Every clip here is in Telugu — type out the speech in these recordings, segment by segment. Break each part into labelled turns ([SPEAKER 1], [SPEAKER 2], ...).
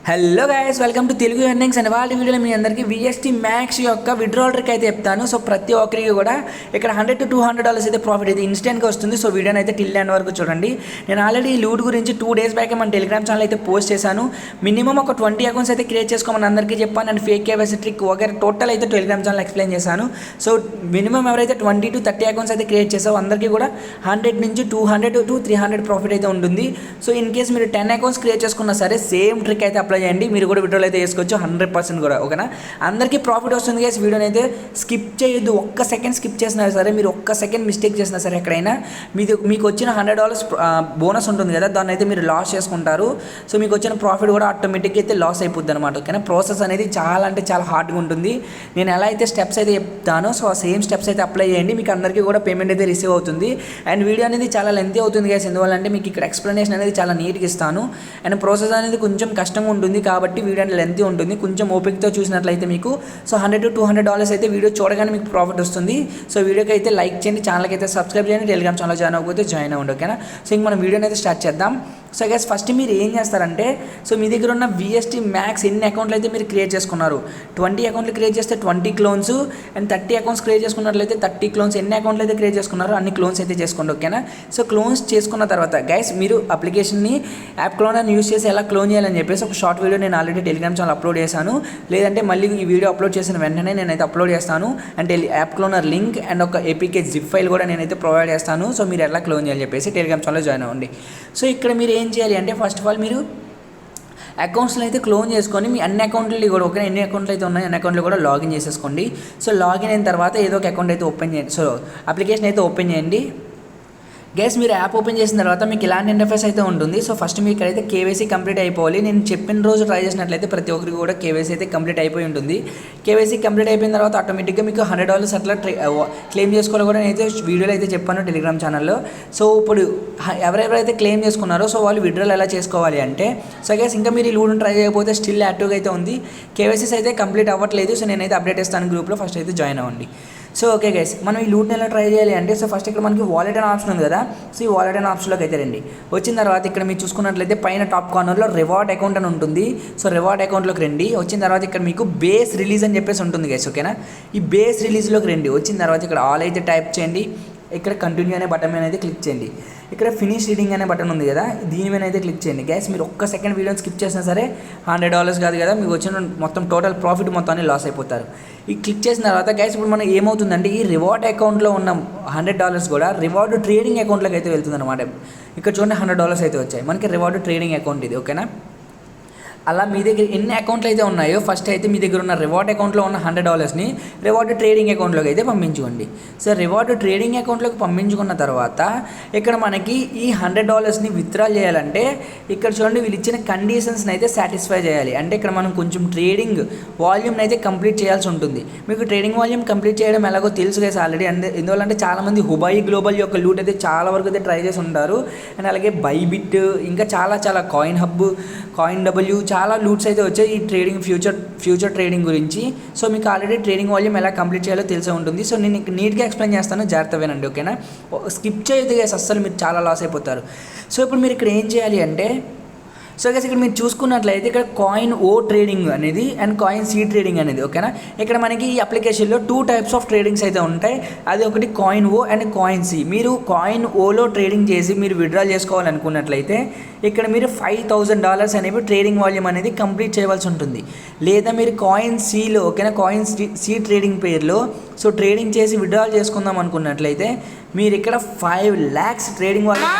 [SPEAKER 1] Hello guys, welcome to Telugu earnings. And వాళ్ళ వీడియోలో మీ అందరికీ విఎస్టీ మ్యాక్స్ యొక్క విడ్రాల్ ట్రిక్ అయితే చెప్తాను. సో ప్రతి ఒక్కరికి కూడా ఇక్కడ $100 to $200 అయితే ప్రాఫిట్ అయితే ఇన్స్టెంట్గా వస్తుంది. సో వీడియోని అయితే టిల్ ఎండ్ వరకు చూడండి. నేను ఆల్రెడీ ఈ లూట్ గురించి 2 days బ్యాక్ మన టెలిగ్రామ్ ఛానల్ అయితే పోస్ట్ చేశాను. మినిమం ఒక 20 అకౌంట్స్ అయితే క్రియేట్ చేసుకోమని అందరికీ చెప్పాను. అండ్ ఫేక్ కేవైసీ ట్రిక్ వగైరా టోటల్ అయితే టెలిగ్రామ్ ఛానల్ ఎక్స్ప్లెయిన్ చేశాను. సో మినిమం ఎవరైతే 20 to 30 అకౌంట్స్ అయితే క్రియేట్ చేసావో అందరికీ కూడా 100 నుంచి 200 to 300 ప్రాఫిట్ అయితే ఉంటుంది. సో ఇన్ కేస్ మీరు 10 అకౌంట్స్ క్రియేట్ చేసుకున్నా సరే సేమ్ ట్రిక్ అయితే అప్లై చేయండి. మీరు కూడా విడ్రాల్ అయితే చేసుకోవచ్చు 100% కూడా. ఓకేనా, అందరికీ ప్రాఫిట్ వస్తుంది గైస్. వీడియోని అయితే స్కిప్ చేయొద్దు. ఒక్క సెకండ్ స్కిప్ చేసినా సరే, మీరు ఒక్క సెకండ్ మిస్టేక్ చేసినా సరే ఎక్కడైనా మీకు వచ్చిన $100 బోనస్ ఉంటుంది కదా, దాన్ని అయితే మీరు లాస్ చేసుకుంటారు. సో మీకు వచ్చిన ప్రాఫిట్ కూడా ఆటోమేటిక్గా అయితే లాస్ అయిపోద్ది అనమాట. ఓకేనా, ప్రాసెస్ అనేది చాలా అంటే చాలా హార్డ్గా ఉంటుంది. నేను ఎలా అయితే స్టెప్స్ అయితే చెప్తానో సో ఆ సేమ్ స్టెప్స్ అయితే అప్లై చేయండి. మీకు అందరికీ కూడా పేమెంట్ అయితే రిసీవ్ అవుతుంది. అండ్ వీడియో అనేది చాలా లెంతీ అవుతుంది గైస్. ఎందువల్ల అంటే మీకు ఇక్కడ ఎక్స్ప్లెనేషన్ అనేది చాలా నీట్గా ఇస్తాను. అండ్ ప్రాసెస్ అనేది కొంచెం కష్టంగా ఉంటుంది కాబట్టి వీడియో లెంతీ ఉంటుంది. కొంచెం ఓపికతో చూసినట్లయితే మీకు సో $100 to $200 అయితే వీడియో చూడగానే మీకు ప్రాఫిట్ వస్తుంది. సో వీడియోకి అయితే లైక్ చేయండి, ఛానల్కి అయితే సబ్స్క్రైబ్ చేయండి, టెలిగ్రామ్ ఛానల్ జాయిన్ అవ్వకపోతే జాయిన్ అవ్వండి. ఓకేనా, సో ఇంక మనం వీడియోని అయితే స్టార్ట్ చేద్దాం. సో గైస్, ఫస్ట్ మీరు ఏం చేస్తారంటే, సో మీ దగ్గర ఉన్న విఎస్టీ మ్యాక్స్ ఎన్ని అకౌంట్లు అయితే మీరు క్రియేట్ చేసుకున్నారు, 20 అకౌంట్లు క్రియేట్ చేస్తే 20 క్లోన్స్, అండ్ 30 అకౌంట్స్ క్రియేట్ చేసుకున్నట్లయితే 30 క్లోన్స్. ఎన్ని అకౌంట్లు అయితే క్రియేట్ చేసుకున్నారో అన్ని క్లోన్స్ అయితే చేసుకోండి. ఓకేనా, సో క్లోన్స్ చేసుకున్న తర్వాత గైస్ మీరు అప్లికేషన్ని యాప్ క్లోనర్ యూస్ చేసి ఎలా క్లోన్ చేయాలని చెప్పేసి ఒక షార్ట్ వీడియో నేను ఆల్రెడీ టెలిగ్రామ్ ఛానల్ అప్లోడ్ చేశాను. లేదంటే మళ్ళీ ఈ వీడియో అప్లోడ్ చేసిన వెంటనే నేనైతే అప్లోడ్ చేస్తాను. అంటే యాప్ క్లోనర్ లింక్ అండ్ ఒక ఏపీకే జిప్ ఫైల్ కూడా నేనైతే ప్రొవైడ్ చేస్తాను. సో మీరు ఎలా క్లోన్ చేయాలని చెప్పేసి టెలిగ్రామ్ ఛానల్లో జాయిన్ అవ్వండి. సో ఇక్కడ మీరు ఏం చేయాలి అంటే, ఫస్ట్ ఆఫ్ ఆల్ మీరు అకౌంట్స్లో అయితే క్లోన్ చేసుకొని మీ అన్ని అకౌంట్లు కూడా ఓకే, ఎన్ని అకౌంట్లు అయితే ఉన్నాయో అన్ని అకౌంట్లు కూడా లాగిన్ చేసేసుకోండి. సో లాగిన్ అయిన తర్వాత ఏదో ఒక అకౌంట్ అయితే ఓపెన్ చేయండి. సో అప్లికేషన్ అయితే ఓపెన్ చేయండి. గైస్ మీరు యాప్ ఓపెన్ చేసిన తర్వాత మీకు ఇలాంటి ఇంటర్ఫేస్ అయితే ఉంటుంది. సో ఫస్ట్ మీకు ఇక్కడైతే కేవైసీ కంప్లీట్ అయిపోవాలి. నేను చెప్పిన రోజు ట్రై చేసినట్లయితే ప్రతి ఒక్కరికి కూడా కేవైసీ అయితే కంప్లీట్ అయిపోయి ఉంటుంది. కేవైసీ కంప్లీట్ అయిపోయిన తర్వాత ఆటోమేటిక్గా మీకు $100 అట్లా క్లెయిమ్ చేసుకోవాలి కూడా నేనైతే వీడియోలో అయితే చెప్పాను టెలిగ్రామ్ ఛానల్లో. సో ఇప్పుడు ఎవరెవరైతే క్లెయిమ్ చేసుకున్నారో సో వాళ్ళు విడ్రాల్ ఎలా చేసుకోవాలి అంటే, సో గైస్ ఇంకా మీరు ఈ లూడ్ని ట్రై చేయకపోతే స్టిల్ యాక్టివ్గా అయితే ఉంది. కేవైసీస్ అయితే కంప్లీట్ అవ్వట్లేదు. సో నేనైతే అప్డేట్ ఇస్తాను గ్రూప్లో, ఫస్ట్ అయితే జాయిన్ అవ్వండి. సో ఓకే గైస్, మనం ఈ లూట్ని ఎలా ట్రై చేయాలి అంటే, సో ఫస్ట్ ఇక్కడ మనకి వాలెట్ అనే ఆప్షన్ ఉంది కదా, సో ఈ వాలెట్ అనే ఆప్షన్లోకి అయితే రండి. వచ్చిన తర్వాత ఇక్కడ మీరు చూసుకున్నట్లయితే పైన టాప్ కార్నర్లో రివార్డ్ అకౌంట్ అని ఉంటుంది. సో రివార్డ్ అకౌంట్లోకి రండి. వచ్చిన తర్వాత ఇక్కడ మీకు బేస్ రిలీజ్ అని చెప్పేసి ఉంటుంది గైస్. ఓకేనా, ఈ బేస్ రిలీజ్లోకి రండి. వచ్చిన తర్వాత ఇక్కడ ఆల్ అయితే టైప్ చేయండి. ఇక్కడ కంటిన్యూ అనే బటన్ మీద అయితే క్లిక్ చేయండి. ఇక్కడ ఫినిష్ రీడింగ్ అనే బటన్ ఉంది కదా, దీని మీద అయితే క్లిక్ చేయండి. గ్యాస్ మీరు ఒక్క సెకండ్ వీడియోని స్కిప్ చేసినా సరే $100 కాదు కదా, మీకు వచ్చిన మొత్తం టోటల్ ప్రాఫిట్ మొత్తాన్ని లాస్ అయిపోతారు. ఈ క్లిక్ చేసిన తర్వాత గ్యాస్ ఇప్పుడు మనం ఏమవుతుందంటే, ఈ రివార్డ్ అకౌంట్లో ఉన్న $100 కూడా రివార్డ్ ట్రేడింగ్ అకౌంట్లోకి అయితే వెళ్తుంది అనమాట. ఇక్కడ చూడండి $100 అయితే వచ్చాయి మనకి రివార్డ్ ట్రేడింగ్ అకౌంట్ ఇది. ఓకేనా, అలా మీ దగ్గర ఎన్ని అకౌంట్లు అయితే ఉన్నాయో ఫస్ట్ అయితే మీ దగ్గర ఉన్న రివార్డ్ అకౌంట్లో ఉన్న $100ని రివార్డ్ ట్రేడింగ్ అకౌంట్లోకి అయితే పంపించుకోండి. సో రివార్డ్ ట్రేడింగ్ అకౌంట్లోకి పంపించుకున్న తర్వాత ఇక్కడ మనకి ఈ $100ని విత్డ్రా చేయాలంటే ఇక్కడ చూడండి వీళ్ళు ఇచ్చిన కండిషన్స్ని అయితే సాటిస్ఫై చేయాలి. అంటే ఇక్కడ మనం కొంచెం ట్రేడింగ్ వాల్యూమ్ని అయితే కంప్లీట్ చేయాల్సి ఉంటుంది. మీకు ట్రేడింగ్ వాల్యూమ్ కంప్లీట్ చేయడం ఎలాగో తెలుసు గైస్ ఆల్రెడీ. ఎందువల్లంటే చాలామంది హుబాయి గ్లోబల్ యొక్క లూట్ అయితే చాలా వరకు అయితే ట్రై చేసి ఉంటారు. అండ్ అలాగే బైబిట్ ఇంకా చాలా కాయిన్ హబ్, కాయిన్ డబ్ల్యూ చాలా లూట్స్ అయితే వచ్చాయి ఈ ట్రేడింగ్ ఫ్యూచర్ ట్రేడింగ్ గురించి. సో మీకు ఆల్రెడీ ట్రేడింగ్ వాల్యూమ్ ఎలా కంప్లీట్ చేయాలో తెలిసే ఉంటుంది. సో నేను నీట్గా ఎక్స్ప్లెయిన్ చేస్తాను, జాగ్రత్త వినండి. ఓకేనా, స్కిప్ చేయొద్దు గైస్, అస్సలు మీరు చాలా లాస్ అయిపోతారు. సో ఇప్పుడు మీరు ఇక్కడ ఏం చేయాలి అంటే, సో గైస్ ఇక్కడ మీరు చూసుకున్నట్లయితే ఇక్కడ కాయిన్ ఓ ట్రేడింగ్ అనేది అండ్ కాయిన్ సి ట్రేడింగ్ అనేది. ఓకేనా, ఇక్కడ మనకి ఈ అప్లికేషన్లో 2 types ఆఫ్ ట్రేడింగ్స్ అయితే ఉంటాయి. అది ఒకటి coin O and coin C. మీరు కాయిన్ ఓలో ట్రేడింగ్ చేసి మీరు విత్డ్రా చేసుకోవాలనుకున్నట్లయితే ఇక్కడ మీరు $5,000 అనేవి ట్రేడింగ్ వాల్యూమ్ అనేది కంప్లీట్ చేయవలసి ఉంటుంది. లేదా మీరు కాయిన్ సిలో, ఓకేనా, కాయిన్ సి ట్రేడింగ్ పేరులో సో ట్రేడింగ్ చేసి విత్డ్రా చేసుకుందాం అనుకున్నట్లయితే మీరు ఇక్కడ 5 lakhs ట్రేడింగ్ వాల్యూమ్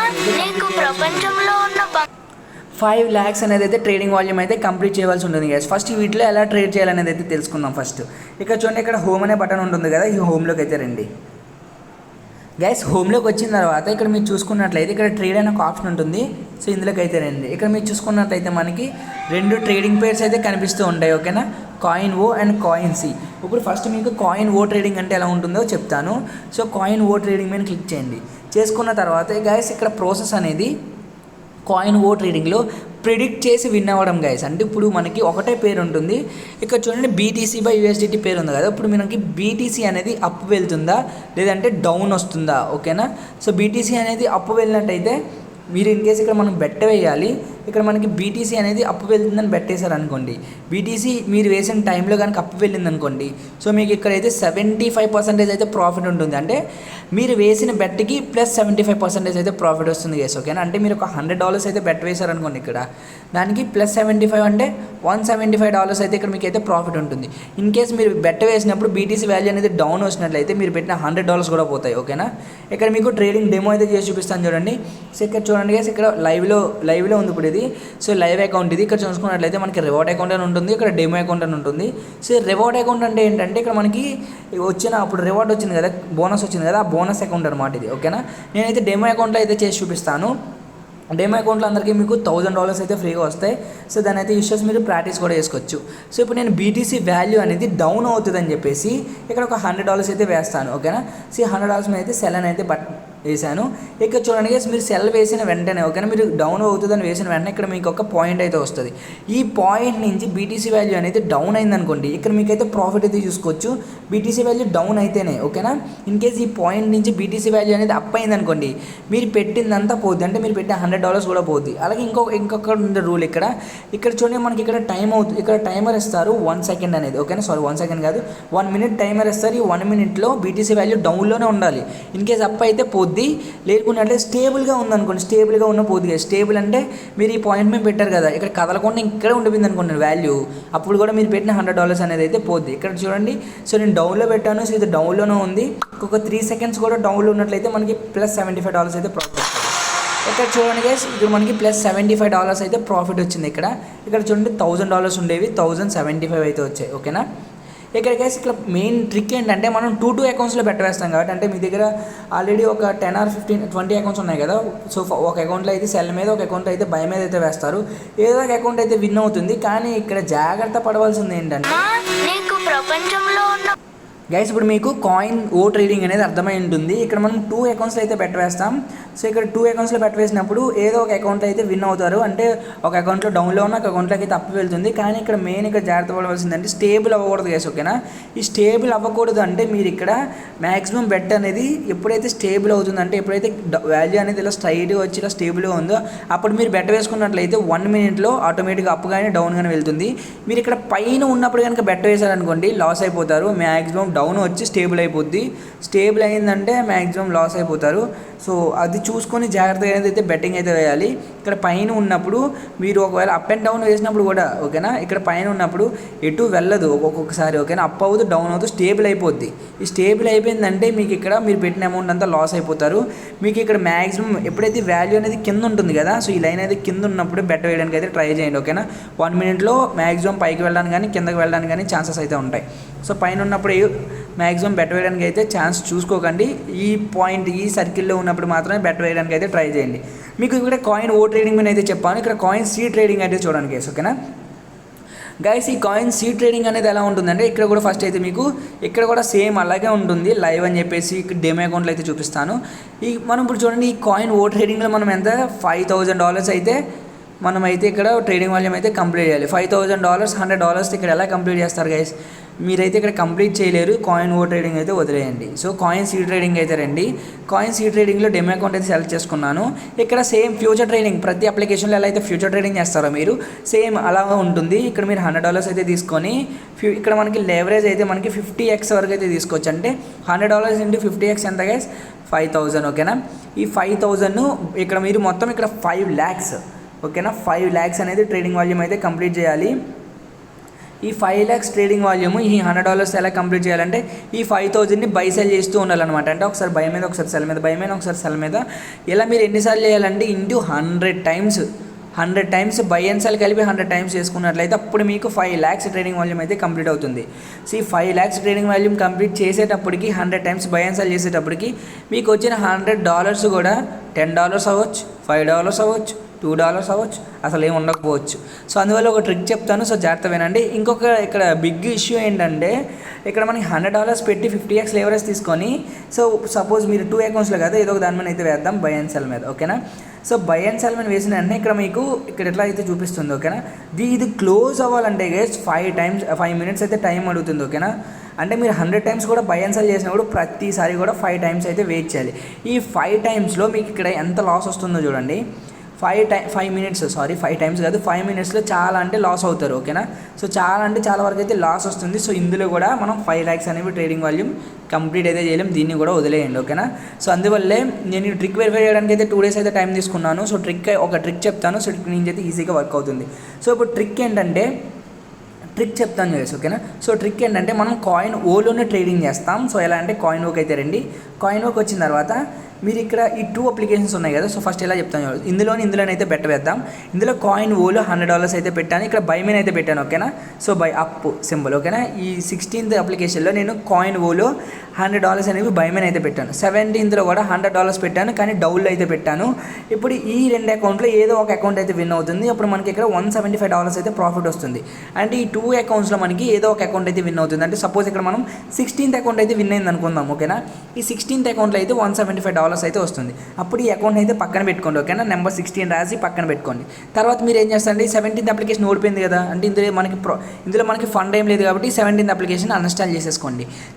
[SPEAKER 1] 5 lakhs అనేది అయితే ట్రేడింగ్ వాల్యూమ్ అయితే కంప్లీట్ చేయవలసి ఉంటుంది గైస్. ఫస్ట్ వీటిలో ఎలా ట్రేడ్ చేయాలనేది అయితే తెలుసుకుందాం. ఫస్ట్ ఇక్కడ చూడండి, ఇక్కడ హోమ్ అనే బటన్ ఉంటుంది కదా, ఈ హోమ్లోకి అయితే రండి. గైస్ హోమ్లోకి వచ్చిన తర్వాత ఇక్కడ మీరు చూసుకున్నట్లయితే ఇక్కడ ట్రేడ్ అనే ఒక ఆప్షన్ ఉంటుంది. సో ఇందులోకి అయితే రండి. ఇక్కడ మీరు చూసుకున్నట్లయితే మనకి 2 ట్రేడింగ్ పేర్స్ అయితే కనిపిస్తూ ఉంటాయి. ఓకేనా, coin O and coin C. ఇప్పుడు ఫస్ట్ మీకు కాయిన్ ఓ ట్రేడింగ్ అంటే ఎలా ఉంటుందో చెప్తాను. సో కాయిన్ ఓ ట్రేడింగ్ మీద క్లిక్ చేయండి. చేసుకున్న తర్వాత గైస్ ఇక్కడ ప్రాసెస్ అనేది కాయిన్ ఓ ట్రేడింగ్లో ప్రిడిక్ట్ చేసి విన్ అవ్వడం గైస్. అంటే ఇప్పుడు మనకి ఒకటే పేరు ఉంటుంది. ఇక్కడ చూడండి BTC/USDT పేరు ఉంది కదా, ఇప్పుడు మనకి BTC అనేది అప్ వెళ్తుందా లేదంటే డౌన్ వస్తుందా. ఓకేనా, సో BTC అనేది అప్ వెళ్ళినట్టయితే మీరు ఇన్ కేసు ఇక్కడ మనం బెట్ వేయాలి, ఇక్కడ మనకి బీటీసీ అనేది అప్పు వెళ్తుందని బెట్ వేసారు అనుకోండి, బీటీసీ మీరు వేసిన టైంలో కనుక అప్పు వెళ్ళింది అనుకోండి, సో మీకు ఇక్కడైతే 75% అయితే ప్రాఫిట్ ఉంటుంది. అంటే మీరు వేసిన బెట్కి ప్లస్ 75% అయితే ప్రాఫిట్ వస్తుంది గైస్, ఓకేనా. అంటే మీరు ఒక $100 అయితే బెట్ వేశారనుకోండి, ఇక్కడ దానికి ప్లస్ 75 అంటే $175 అయితే ఇక్కడ మీకు అయితే ప్రాఫిట్ ఉంటుంది. ఇన్ కేస్ మీరు బెట్ వేసినప్పుడు బీటీసీ వాల్యూ అనేది డౌన్ వచ్చినట్లయితే మీరు పెట్టిన $100 కూడా పోతాయి, ఓకేనా. ఇక్కడ మీకు ట్రేడింగ్ డెమో అయితే చేసి చూపిస్తాను చూడండి. సో ఇక్కడ చూడండి గైస్, ఇక్కడ లైవ్లో ఉంది ఇప్పుడు ఇది. సో లైవ్ అకౌంట్ ఇది. ఇక్కడ చూసుకున్నట్లయితే మనకి రివార్డ్ అకౌంట్ అని ఉంటుంది, ఇక్కడ డెమో అకౌంట్ అని ఉంటుంది. సో రివార్డ్ అకౌంట్ అంటే ఏంటంటే ఇక్కడ మనకి అప్పుడు రివార్డ్ వచ్చింది కదా, బోనస్ వచ్చింది కదా, ఆ బోనస్ అకౌంట్ అనమాట ఇది, ఓకేనా. నేనైతే డెమో అకౌంట్లో అయితే చేసి చూపిస్తాను. డెమో అకౌంట్లో అందరికీ మీకు $1000 అయితే ఫ్రీగా వస్తాయి. సో దాని అయితే యూస్ చేసి మీరు ప్రాక్టీస్ కూడా చేసుకోవచ్చు. సో ఇప్పుడు నేను బీటీసీ వాల్యూ అనేది డౌన్ అవుతుందని చెప్పేసి ఇక్కడ ఒక $100 అయితే వేస్తాను, ఓకేనా. సో $100 మీద అయితే సెల్ అని అయితే వేసాను. ఇక్కడ చూడండి గైస్, మీరు సెల్ వేసిన వెంటనే, ఓకేనా, మీరు డౌన్ అవుతుందని వేసిన వెంటనే ఇక్కడ మీకు ఒక పాయింట్ అయితే వస్తుంది. ఈ పాయింట్ నుంచి బీటీసీ వాల్యూ అనేది డౌన్ అయిందనుకోండి, ఇక్కడ మీకైతే ప్రాఫిట్ అయితే చూసుకోవచ్చు. బీటీసీ వాల్యూ డౌన్ అయితేనే, ఓకేనా. ఇన్ కేస్ ఈ పాయింట్ నుంచి బీటీసీ వాల్యూ అనేది అప్ అయిందనుకోండి, మీరు పెట్టిందంతా పోద్ది, అంటే మీరు పెట్టిన $100 కూడా పోద్ది. అలాగే ఇంకొక ఉంది రూల్. ఇక్కడ చూడండి, మనకి ఇక్కడ టైం అవుతుంది, ఇక్కడ టైమర్ ఇస్తారు 1 సెకండ్ అనేది, ఓకేనా. సారీ 1 సెకండ్ కాదు, 1 మినిట్ టైమర్ ఇస్తారు. ఈ 1 మినిట్లో బీటీసీ వాల్యూ డౌన్లోనే ఉండాలి. ఇన్ కేస్ అప్ అయితే పోద్ది, లేకుంటే స్టేబుల్గా ఉందనుకోండి, స్టేబుల్గా ఉన్న పోద్ది. స్టేబుల్ అంటే మీరు ఈ పాయింట్ మీద పెట్టారు కదా, ఇక్కడ కదలకుండా ఇక్కడే ఉండిపోయింది అనుకోండి వాల్యూ, అప్పుడు కూడా మీరు పెట్టిన $100 అనేది అయితే పోద్ది. ఇక్కడ చూడండి, సో నేను డౌన్లో పెట్టాను, సో ఇది డౌన్లోనే ఉంది. ఇంకొక 3 సెకండ్స్ కూడా డౌన్లో ఉన్నట్లయితే మనకి ప్లస్ $75 అయితే ప్రాఫిట్ వస్తుంది. ఇక్కడ చూడండి గైస్, ఇక్కడ మనకి ప్లస్ $75 అయితే ప్రాఫిట్ వచ్చింది. ఇక్కడ చూడండి $1000 ఉండేవి, 1075 అయితే వచ్చాయి, ఓకేనా. ఇక్కడ గైస్, ఇక్కడ మెయిన్ ట్రిక్ ఏంటంటే మనం 2 అకౌంట్స్లో పెట్టవేస్తాం కాబట్టి, అంటే మీ దగ్గర ఆల్రెడీ ఒక 10 or 15 20 అకౌంట్స్ ఉన్నాయి కదా. సో ఒక అకౌంట్లో అయితే సెల్ మీద, ఒక అకౌంట్లో అయితే బై మీద అయితే వేస్తారు. ఏదో ఒక అకౌంట్ అయితే విన్ అవుతుంది. కానీ ఇక్కడ జాగ్రత్త పడవలసింది ఏంటంటే గైస్, ఇప్పుడు మీకు కాయిన్ ట్రేడింగ్ అనేది అర్థమై ఉంటుంది. ఇక్కడ మనం 2 అకౌంట్స్లో అయితే పెట్టవేస్తాం. సో ఇక్కడ 2 అకౌంట్స్లో పెట్టవేసినప్పుడు ఏదో ఒక అకౌంట్లో అయితే విన్ అవుతారు. అంటే ఒక అకౌంట్లో డౌన్లో ఉన్న ఒక అకౌంట్లోకి అయితే అప్పు వెళ్తుంది. కానీ ఇక్కడ మెయిన్ జాగ్రత్త పడవలసిందంటే స్టేబుల్ అవ్వకూడదు గైస్, ఓకేనా. ఈ స్టేబుల్ అవ్వకూడదు అంటే మీరు ఇక్కడ మ్యాక్సిమం బెట్ అనేది ఎప్పుడైతే స్టేబుల్ అవుతుందంటే, ఎప్పుడైతే వాల్యూ అనేది ఇలా స్ట్రైట్గా వచ్చి ఇలా స్టేబుల్గా ఉందో అప్పుడు మీరు బెట్ వేసుకున్నట్లయితే 1 మినిట్లో ఆటోమేటిక్గా అప్పు కానీ డౌన్ కానీ వెళ్తుంది. మీరు ఇక్కడ పైన ఉన్నప్పుడు కనుక బెట్ వేశారనుకోండి, లాస్ అయిపోతారు. మ్యాక్సిమం డౌన్ వచ్చి స్టేబుల్ అయిపోద్ది. స్టేబుల్ అయిందంటే మ్యాక్సిమం లాస్ అయిపోతారు. సో అది చూసుకొని జాగ్రత్తగా అయితే బెట్టింగ్ అయితే వేయాలి. ఇక్కడ పైన ఉన్నప్పుడు మీరు ఒకవేళ అప్ అండ్ డౌన్ వేసినప్పుడు కూడా, ఓకేనా, ఇక్కడ పైన ఉన్నప్పుడు ఎటు వెళ్ళదు ఒక్కొక్కసారి, ఓకేనా. అప్ అవుతూ డౌన్ అవుతూ స్టేబుల్ అయిపోద్ది. ఈ స్టేబుల్ అయిపోయిందంటే మీకు ఇక్కడ మీరు పెట్టిన అమౌంట్ అంతా లాస్ అయిపోతారు. మీకు ఇక్కడ మ్యాక్సిమం ఎప్పుడైతే వాల్యూ అనేది కింద ఉంటుంది కదా, సో ఈ లైన్ అయితే కింద ఉన్నప్పుడు బెట్ వేయడానికి అయితే ట్రై చేయండి, ఓకేనా. 1 మినిట్లో మ్యాక్సిమం పైకి వెళ్ళడానికి కానీ కిందకి వెళ్ళడానికి కానీ ఛాన్సెస్ అయితే ఉంటాయి. సో పైన ఉన్నప్పుడు మ్యాక్సిమం బెట్ వేయడానికి అయితే ఛాన్స్ చూసుకోకండి. ఈ పాయింట్ ఈ సర్కిల్లో ఉన్నప్పుడు మాత్రమే బెట్ వేయడానికి అయితే ట్రై చేయండి. మీకు ఇక్కడ కాయిన్ ట్రేడింగ్ మీద అయితే చెప్పాను. ఇక్కడ కాయిన్ సీ ట్రేడింగ్ అయితే చూడండి గైస్, ఓకేనా. గైస్, ఈ కాయిన్ సీ ట్రేడింగ్ అనేది ఎలా ఉంటుందంటే, ఇక్కడ కూడా ఫస్ట్ అయితే మీకు ఇక్కడ కూడా సేమ్ అలాగే ఉంటుంది. లైవ్ అని చెప్పేసి డెమో అకౌంట్లో అయితే చూపిస్తాను. మనం ఇప్పుడు చూడండి, ఈ కాయిన్ ట్రేడింగ్లో మనం ఎంత $5000 అయితే మనమైతే ఇక్కడ ట్రేడింగ్ వాల్యూమ్ అయితే కంప్లీట్ చేయాలి. $5000 $100 ఇక్కడ ఎలా కంప్లీట్ చేస్తారు గైస్? మీరైతే ఇక్కడ కంప్లీట్ చేయలేరు. కాయిన్ ట్రేడింగ్ అయితే వదిలేయండి. సో కాయిన్ సీ ట్రేడింగ్ అయితే రండి. కాయిన్ సీ ట్రేడింగ్లో డెమో అకౌంట్ అయితే సెలెక్ట్ చేసుకున్నాను. ఇక్కడ సేమ్ ఫ్యూచర్ ట్రేడింగ్, ప్రతి అప్లికేషన్లో ఎలా అయితే ఫ్యూచర్ ట్రేడింగ్ చేస్తారో మీరు సేమ్ అలా ఉంటుంది. ఇక్కడ మీరు $100 అయితే తీసుకొని ఇక్కడ మనకి లెవరేజ్ అయితే మనకి 50x వరకు అయితే తీసుకోవచ్చు. అంటే $100 ఇంటూ 50x ఎంత గైస్? 5000, ఓకేనా. ఈ 5000 ఇక్కడ మీరు మొత్తం ఇక్కడ 5 lakhs, ఓకేనా. 5 lakhs అనేది ట్రేడింగ్ వాల్యూమ్ అయితే కంప్లీట్ చేయాలి. ఈ 5 lakhs ట్రేడింగ్ వాల్యూమ్ ఈ $100 ఎలా కంప్లీట్ చేయాలంటే, ఈ 5000ని బై సెల్ చేస్తూ ఉండాలన్నమాట. అంటే ఒకసారి బై మీద, ఒకసారి సెల్ మీద, బై మీద, ఒకసారి సెల్ మీద, ఇలా మీరు ఎన్నిసార్లు చేయాలంటే into 100 times by and cell కలిపి 100 టైమ్స్ చేసుకున్నట్లయితే అప్పుడు మీకు 5 lakhs ట్రేడింగ్ వాల్యూమ్ అయితే కంప్లీట్ అవుతుంది. సో ఈ 5 lakhs ట్రేడింగ్ వాల్యూమ్ కంప్లీట్ చేసేటప్పటికి 100 టైమ్స్ బై అండ్ సెల్ చేసేటప్పటికి మీకు వచ్చిన $100 కూడా $10 అవ్వచ్చు, $5 అవ్వచ్చు, $2 అవ్వచ్చు, అసలు ఏమి ఉండకపోవచ్చు. సో అందువల్ల ఒక ట్రిక్ చెప్తాను, సో జాగ్రత్త వినండి. ఇంకొక ఇక్కడ బిగ్ ఇష్యూ ఏంటంటే, ఇక్కడ మనకి $100 పెట్టి 50x లెవరేజ్ తీసుకొని, సో సపోజ్ మీరు 2 అకౌంట్స్లో కదా, ఏదో ఒక దాని మీద అయితే వేద్దాం, బై అండ్ సెల్ మీద, ఓకేనా. సో బై అండ్ సెల్ మీద వేసిన వెంటనే ఇక్కడ మీకు ఇక్కడ ఎట్లా అయితే చూపిస్తుంది, ఓకేనా. ఇది క్లోజ్ అవ్వాలంటే గైస్ 5 minutes అయితే టైం అడుగుతుంది, ఓకేనా. అంటే మీరు 100 టైమ్స్ కూడా బై అండ్ సెల్ చేసినప్పుడు ప్రతిసారి కూడా 5 టైమ్స్ అయితే వెయిట్ చేయాలి. ఈ 5 టైమ్స్లో మీకు ఇక్కడ ఎంత లాస్ వస్తుందో చూడండి. 5 మినిట్స్, సారీ 5 టైమ్స్ కాదు, 5 మినిట్స్లో చాలా అంటే లాస్ అవుతారు. ఓకేనా. సో చాలా అంటే చాలా వరకు అయితే లాస్ వస్తుంది. సో ఇందులో కూడా మనం 5 lakhs అనేవి ట్రేడింగ్ వాల్యూమ్ కంప్లీట్ అయితే చేయలేం, దీన్ని కూడా వదిలేయండి. ఓకేనా. సో అందువల్లే నేను ఈ ట్రిక్ వెరిఫై చేయడానికి అయితే 2 days అయితే టైం తీసుకున్నాను. సో ఒక ట్రిక్ చెప్తాను. సో ట్రిక్ నుంచి అయితే ఈజీగా వర్క్ అవుతుంది. సో ఇప్పుడు ట్రిక్ చెప్తాను చేసి. ఓకేనా. సో ట్రిక్ ఏంటంటే మనం కాయిన్ ఓలోనే ట్రేడింగ్ చేస్తాం. సో ఎలా అంటే కాయిన్ ఓకి అయితే రండి. కాయిన్ ఓకి వచ్చిన తర్వాత మీరు ఇక్కడ ఈ 2 అప్లికేషన్స్ ఉన్నాయి కదా. సో ఫస్ట్ ఎలా చెప్తాను, ఇందులోనైతే బెట్ వేద్దాం. ఇందులో కాయిన్ ఓలో $100 అయితే పెట్టాను, ఇక్కడ బైమెన్ అయితే పెట్టాను. ఓకేనా. So by up symbol. ఓకేనా. ఈ 16th అప్లికేషన్లో నేను కాయిన్ ఓలో $100 అనేవి బైమెన్ అయితే పెట్టాను. 17th కూడా $100 పెట్టాను, కానీ డౌన్లో అయితే పెట్టాను. ఇప్పుడు ఈ 2 అకౌంట్లో ఏదో ఒక అకౌంట్ అయితే విన్ అవుతుంది. అప్పుడు మనకి ఇక్కడ $175 అయితే ప్రాఫిట్ వస్తుంది. అంటే ఈ 2 అకౌంట్స్లో మనకి ఏదో ఒక అకౌంట్ అయితే విన్ అవుతుంది. అంటే సపోజ్ ఇక్కడ మనం 16th అకౌంట్ అయితే విన్ అయింది అనుకుందాం. ఓకేనా. ఈ 16th అకౌంట్లో అయితే $175 అయితే వస్తుంది. అప్పుడు ఈ అకౌంట్ అయితే పక్కన పెట్టుకోండి. ఓకేనా. నెంబర్ 16 రాసి పక్కన పెట్టుకోండి. తర్వాత మీరు ఏం చేస్తారంటే 17th అప్లికేషన్ ఓడిపోయింది కదా, అంటే ఇందులో మనకి ఫండ్ ఏం లేదు కాబట్టి 17th అప్లికేషన్ అన్ఇన్స్టాల్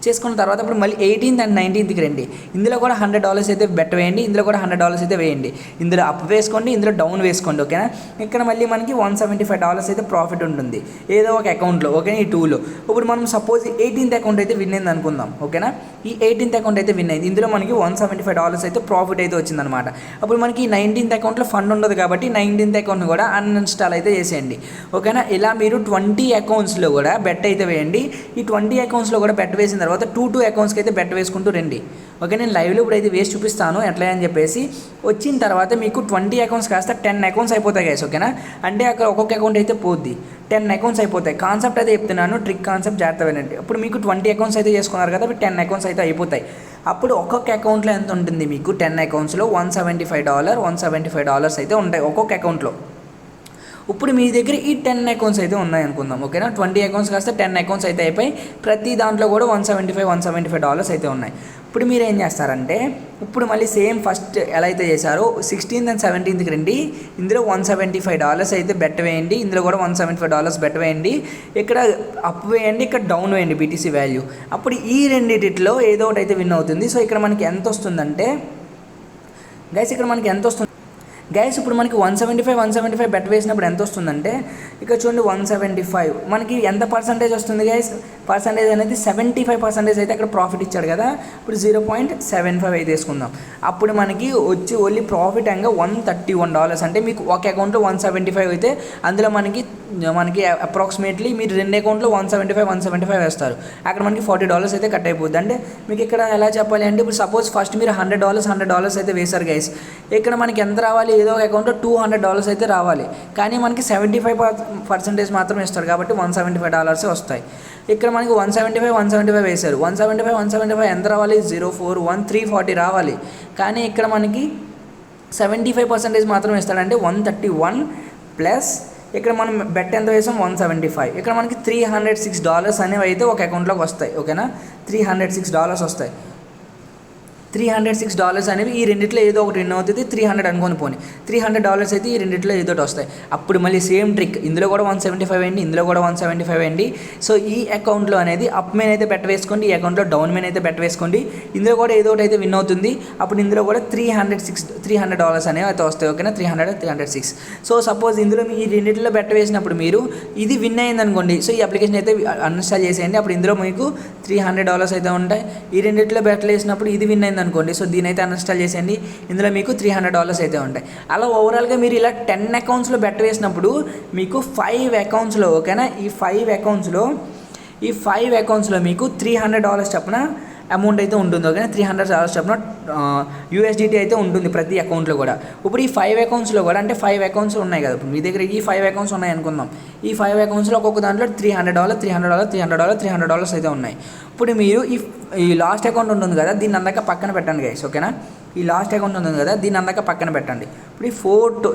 [SPEAKER 1] చేసుకున్న తర్వాత ఇప్పుడు మళ్ళీ 18th and 19th రండి. ఇందులో కూడా $100 అయితే బెట్ వేయండి, ఇందులో కూడా $100 అయితే వేయండి. ఇందులో అప్ వేసుకోండి, ఇందులో డౌన్ వేసుకోండి. ఓకేనా. ఇక్కడ మళ్ళీ మనకి $175 అయితే ప్రాఫిట్ ఉంటుంది ఏదో ఒక అకౌంట్లో. ఓకేనా. ఈ 2లో ఇప్పుడు మనం సపోజ్ 18th అకౌంట్ అయితే విన్ అయింది అనుకుందాం. ఓకేనా. ఈ 18th అకౌంట్ అయితే విన్ అయింది. ఇందులో మనకి $175 అయితే ప్రాఫిట్ అయితే వచ్చిందనమాట. అప్పుడు మనకి 19th అకౌంట్లో ఫండ్ ఉండదు కాబట్టి 19th అకౌంట్ కూడా అన్ఇన్స్టాల్ అయితే చేసేయండి. ఓకేనా. ఇలా మీరు 20 అకౌంట్స్లో కూడా బెట్ అయితే వేయండి. ఈ 20 అకౌంట్స్లో కూడా బెట్ వేసిన తర్వాత 2 అకౌంట్స్కి అయితే బెట్ వేసుకుంటూ రండి. ఓకే. నేను లైవ్లో ఇప్పుడు అయితే వేసి చూపిస్తాను ఎట్లా అని చెప్పేసి. వచ్చిన తర్వాత మీకు 20 అకౌంట్స్ కాస్త 10 అకౌంట్స్ అయిపోతాయి గైస్. ఓకేనా. అంటే అక్కడ ఒక్కొక్క అకౌంట్ అయితే పోద్ది, 10 అకౌంట్స్ అయిపోతాయి. కాన్సెప్ట్ అయితే చెప్తున్నాను, ట్రిక్ కాన్సెప్ట్ జాగ్రత్త వినండి. ఇప్పుడు మీకు 20 అకౌంట్స్ అయితే చేసుకున్నారు కదా, 10 అకౌంట్స్ అయితే అయిపోతాయి. అప్పుడు ఒక్కొక్క అకౌంట్లో ఎంత ఉంటుంది మీకు? 10 అకౌంట్స్లో $175 అయితే ఉంటాయి ఒక్కొక్క అకౌంట్లో. ఇప్పుడు మీ దగ్గర ఈ 10 అకౌంట్స్ అయితే ఉన్నాయి అనుకుందాం. ఓకేనా. 20 అకౌంట్స్ కాస్త 10 అకౌంట్స్ అయితే అయిపోయి ప్రతి దాంట్లో కూడా $175 అయితే ఉన్నాయి. ఇప్పుడు మీరు ఏం చేస్తారంటే ఇప్పుడు మళ్ళీ సేమ్ ఫస్ట్ ఎలా అయితే చేశారో 16th and 17th రండి. ఇందులో $175 అయితే బెట్ వేయండి, ఇందులో కూడా $175 బెట్ వేయండి. ఇక్కడ అప్ వేయండి, ఇక్కడ డౌన్ వేయండి బీటీసీ వాల్యూ. అప్పుడు ఈ రెండిటిలో ఏదో ఒకటి అయితే విన్ అవుతుంది. సో ఇక్కడ మనకి ఎంత వస్తుందంటే గైస్, ఇప్పుడు మనకి 175 బెట్ వేసినప్పుడు ఎంత వస్తుందంటే ఇక్కడ చూడండి 175 మనకి ఎంత పర్సంటేజ్ వస్తుంది గైస్? పర్సంటేజ్ అనేది 75% అయితే అక్కడ ప్రాఫిట్ ఇచ్చాడు కదా. ఇప్పుడు 0.75 అయితే వేసుకుందాం. అప్పుడు మనకి వచ్చి ఓన్లీ ప్రాఫిట్ అంగా $131. అంటే మీకు ఒక అకౌంట్లో 175 అయితే అందులో మనకి అప్రాక్సిమేట్లీ మీరు 2 అకౌంట్లో 175 వేస్తారు. అక్కడ మనకి $40 అయితే కట్ అయిపోద్ది. అంటే మీకు ఇక్కడ ఎలా చెప్పాలి అంటే ఇప్పుడు సపోజ్ ఫస్ట్ మీరు $100 అయితే వేశారు గైస్. ఇక్కడ మనకి ఎంత రావాలి? ఏదో ఒక అకౌంట్లో $200 అయితే రావాలి, కానీ మనకి 75% మాత్రం ఇస్తారు కాబట్టి $175 వస్తాయి. ఇక్కడ మనకి 175 వేశారు. 175 ఎంత రావాలి? 041 రావాలి, కానీ ఇక్కడ మనకి 75% మాత్రం ఇస్తాడంటే 131 ప్లస్ ఇక్కడ మనం బెట్ ఎంత వేసాం? 175. ఇక్కడ మనకి $306 అనేవి అయితే ఒక అకౌంట్లోకి వస్తాయి. ఓకేనా. $306 వస్తాయి. $306 అనేవి ఈ రెండిట్లో ఏదో ఒకటి విన్ అవుతుంది. 300 అనుకొని పోనీ $300 అయితే ఈ రెండిట్లో ఏదో ఒకటి వస్తాయి. అప్పుడు మళ్ళీ సేమ్ ట్రిక్, ఇందులో కూడా 175 వేయండి, ఇందులో కూడా 175 వేయండి. సో ఈ అకౌంట్లో అనేది అప్ మెయిన్ అయితే బెట్ వేసుకోండి, ఈ అకౌంట్లో డౌన్ మెయిన్ అయితే బెట్ వేసుకోండి. ఇందులో కూడా ఏదో ఒకటి అయితే విన్ అవుతుంది. అప్పుడు ఇందులో కూడా $300 అనేవి అయితే వస్తాయి. ఓకేనా. 306. సో సపోజ్ ఇందులో ఈ రెండిట్లో బెట్ వేసినప్పుడు మీరు ఇది విన్ అయింది అనుకోండి. సో ఈ అప్లికేషన్ అయితే అన్ఇన్స్టాల్ చేసేయండి. అప్పుడు ఇందులో మీకు $300 అయితే ఉంటాయి. ఈ రెండిట్లో బెట్లు వేసినప్పుడు ఇది విన్ అయింది అనుకోండి. సో దీని అయితే అన్ఇన్స్టాల్ చేసేయండి. ఇందులో మీకు $300 అయితే ఉంటాయి. అలా ఓవరాల్గా మీరు ఇలా 10 అకౌంట్స్లో బెట్ వేసినప్పుడు మీకు 5 అకౌంట్స్లో, ఓకేనా, ఈ 5 అకౌంట్స్లో మీకు $300 చొప్పున అమౌంట్ అయితే ఉంటుంది. ఓకేనా. $300 చొప్పున USDT అయితే ఉంటుంది ప్రతి అకౌంట్లో కూడా. ఇప్పుడు ఈ 5 అకౌంట్స్లో కూడా, అంటే 5 అకౌంట్స్ ఉన్నాయి కదా, ఇప్పుడు మీ దగ్గర ఈ 5 అకౌంట్స్ ఉన్నాయి అనుకుందాం. ఈ 5 అకౌంట్స్లో ఒక్కొక్క దాంట్లో $300 అయితే ఉన్నాయి. ఇప్పుడు మీరు ఈ లాస్ట్ అకౌంట్ ఉంటుంది కదా, దీన్ని అందాక పక్కన పెట్టండి గైస్. ఓకేనా. ఈ లాస్ట్ అకౌంట్ ఉంటుంది కదా, దీన్ని అందాక పక్కన పెట్టండి. ఇప్పుడు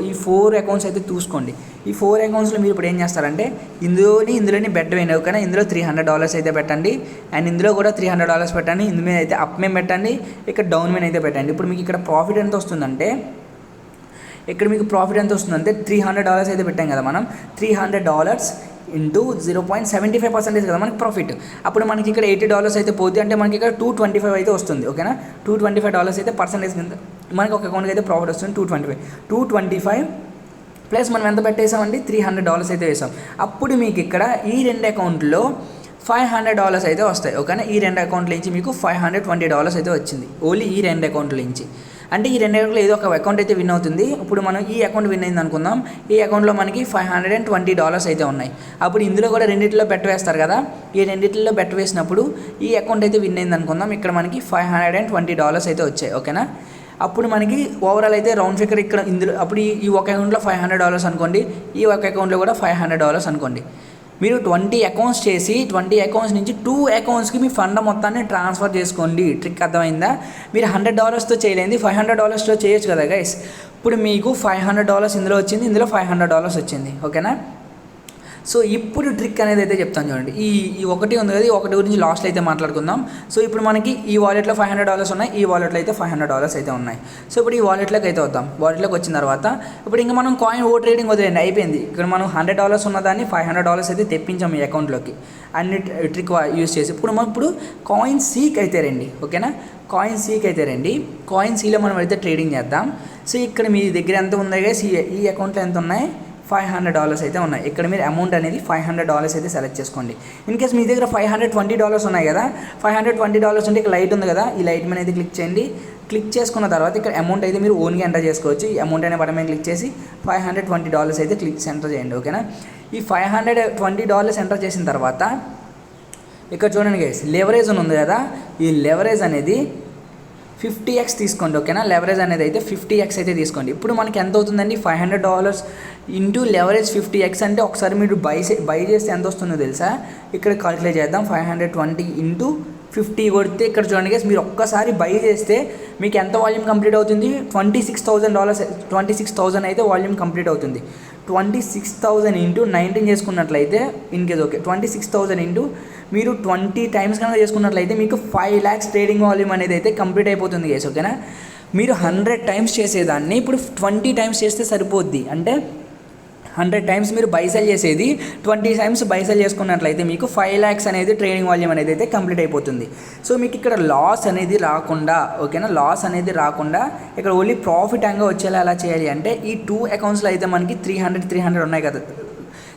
[SPEAKER 1] ఈ 4 అకౌంట్స్ అయితే చూసుకోండి. ఈ 4 అకౌంట్స్లో మీరు ఇప్పుడు ఏం చేస్తారంటే ఇందులోని బెట్ వేయండి. ఓకేనా. ఇందులో $300 అయితే పెట్టండి, అండ్ ఇందులో కూడా $300 పెట్టండి. ఇందు మీద అయితే అప్ మేము పెట్టండి, ఇక్కడ డౌన్ మీద అయితే పెట్టండి. ఇప్పుడు మీకు ఇక్కడ ప్రాఫిట్ ఎంత వస్తుందంటే $300 అయితే పెట్టాం కదా మనం. $300 ఇంటూ 0.75% కదా మనకి ప్రాఫిట్. అప్పుడు మనకి ఇక్కడ $80 అయితే పోద్ది, అంటే మనకి ఇక్కడ $225 అయితే వస్తుంది. ఓకేనా. $225 అయితే పర్సంటేజ్ కింద మనకి ఒక అకౌంట్కి అయితే ప్రాఫిట్ వస్తుంది 225 ప్లస్ మనం ఎంత పెట్టేసామండి $300 అయితే వేసాం. అప్పుడు మీకు ఇక్కడ ఈ రెండు అకౌంట్లో $500 అయితే వస్తాయి. ఓకేనా, ఈ రెండు అకౌంట్ల నుంచి మీకు $520 అయితే వచ్చింది ఓన్లీ ఈ రెండు అకౌంట్ల నుంచి. అంటే ఈ రెండు అకౌంట్లో ఏదో ఒక అకౌంట్ అయితే విన్ అవుతుంది. ఇప్పుడు మనం ఈ అకౌంట్ విన్ అయింది అనుకుందాం, ఈ అకౌంట్లో మనకి $520 అయితే ఉన్నాయి. అప్పుడు ఇందులో కూడా రెండింటిలో బెట్ వేస్తారు కదా, ఈ రెండింటిలో బెట్ వేసినప్పుడు ఈ అకౌంట్ అయితే విన్ అయింది అనుకుందాం, ఇక్కడ మనకి $520 అయితే వచ్చాయి. ఓకేనా, అప్పుడు మనకి ఓవరాల్ అయితే రౌండ్ ఫిగర్ ఇక్కడ ఇందులో అప్పుడు ఈ ఒక అకౌంట్లో $500 అనుకోండి, ఈ ఒక అకౌంట్లో కూడా $500 అనుకోండి. మీరు 20 అకౌంట్స్ చేసి 20 అకౌంట్స్ నుంచి 2 అకౌంట్స్కి మీ ఫండ్ మొత్తాన్ని ట్రాన్స్ఫర్ చేసుకోండి. ట్రిక్ అర్థమైందా? మీరు $100తో చేయలేంది $500తో చేయొచ్చు కదా గైస్. ఇప్పుడు మీకు $500 ఇందులో వచ్చింది, ఇందులో $500 వచ్చింది. ఓకేనా, సో ఇప్పుడు ట్రిక్ అనేది అయితే చెప్తాను చూడండి. ఈ ఒకటి ఉంది కదా, ఈ ఒకటి గురించి లాస్ట్లో అయితే మాట్లాడుకుందాం. సో ఇప్పుడు మనకి ఈ వాలెట్లో $500 ఉన్నాయి, ఈ వాలెట్లో అయితే $500 అయితే ఉన్నాయి. సో ఇప్పుడు ఈ వాలెట్లోకి అయితే వద్దాం. వాలెట్లోకి వచ్చిన తర్వాత ఇప్పుడు ఇంకా మనం కాయిన్ ట్రేడింగ్ వదిలేండి, అయిపోయింది. ఇక్కడ మనం $100 ఉన్నదాన్ని $500 అయితే తెప్పించాము ఈ అకౌంట్లోకి అన్ని ట్రిక్ యూస్ చేసి. ఇప్పుడు కాయిన్ సీక్ అయితే రండి. ఓకేనా, కాయిన్ సీక్ అయితే రండి. కాయిన్ సీలో మనం అయితే ట్రేడింగ్ చేద్దాం. సో ఇక్కడ మీ దగ్గర ఎంత ఉంది గైస్, ఈ అకౌంట్లో ఎంత ఉన్నాయి, $500 అయితే ఉన్నాయి. ఇక్కడ మీరు అమౌంట్ అనేది $500 అయితే సెలెక్ట్ చేసుకోండి. ఇన్ కేస్ మీ దగ్గర $520 ఉన్నాయి కదా, $520 ఉంటే ఇక్కడ లైట్ ఉంది కదా, ఈ లైట్ మీద అయితే క్లిక్ చేయండి. క్లిక్ చేసుకున్న తర్వాత ఇక్కడ అమౌంట్ అయితే మీరు ఓన్గా ఎంటర్ చేసుకోవచ్చు. ఈ అమౌంట్ అనే బటన్ మీద క్లిక్ చేసి $520 అయితే ఎంటర్ చేయండి. ఓకేనా, ఈ $520 ఎంటర్ చేసిన తర్వాత ఇక్కడ చూడండి గైస్, లెవరేజ్ అని ఉంది కదా, ఈ లెవరేజ్ అనేది 50x తీసుకోండి. ఓకేనా, లెవరేజ్ అనేది అయితే 50x అయితే తీసుకోండి. ఇప్పుడు మనకి ఎంత అవుతుందండి, $500 ఇంటూ లెవరేజ్ 50x అంటే ఒకసారి మీరు బై చేస్తే ఎంత వస్తుందో తెలుసా, ఇక్కడ కాలిక్యులేట్ చేద్దాం. 520 ఇంటూ 50 కొడితే ఇక్కడ చూడండి గైస్, మీరు ఒక్కసారి బై చేస్తే మీకు ఎంత వాల్యూమ్ కంప్లీట్ అవుతుంది, $26,000 అయితే వాల్యూమ్ కంప్లీట్ అవుతుంది. 26,000 ఇంటూ 19 చేసుకున్నట్లయితే ఇన్ కేస్ ఓకే 26,000 ఇంటూ మీరు 20 టైమ్స్ కనుక చేసుకున్నట్లయితే మీకు 5 lakhs ట్రేడింగ్ వాల్యూమ్ అనేది అయితే కంప్లీట్ అయిపోతుంది గైస్. ఓకేనా, మీరు 100 టైమ్స్ చేసేదాన్ని ఇప్పుడు 20 టైమ్స్ చేస్తే సరిపోద్ది. అంటే 100 టైమ్స్ మీరు బైసెల్ చేసేది 20 టైమ్స్ బైసెల్ చేసుకున్నట్లయితే మీకు 5 lakhs అనేది ట్రేడింగ్ వాల్యూమ్ అనేది అయితే కంప్లీట్ అయిపోతుంది. సో మీకు ఇక్కడ లాస్ అనేది రాకుండా, ఓకేనా, లాస్ అనేది రాకుండా ఇక్కడ ఓన్లీ ప్రాఫిట్ అంగా వచ్చేలా ఎలా చేయాలి అంటే, ఈ 2 అకౌంట్స్లో అయితే మనకి 300 ఉన్నాయి కదా,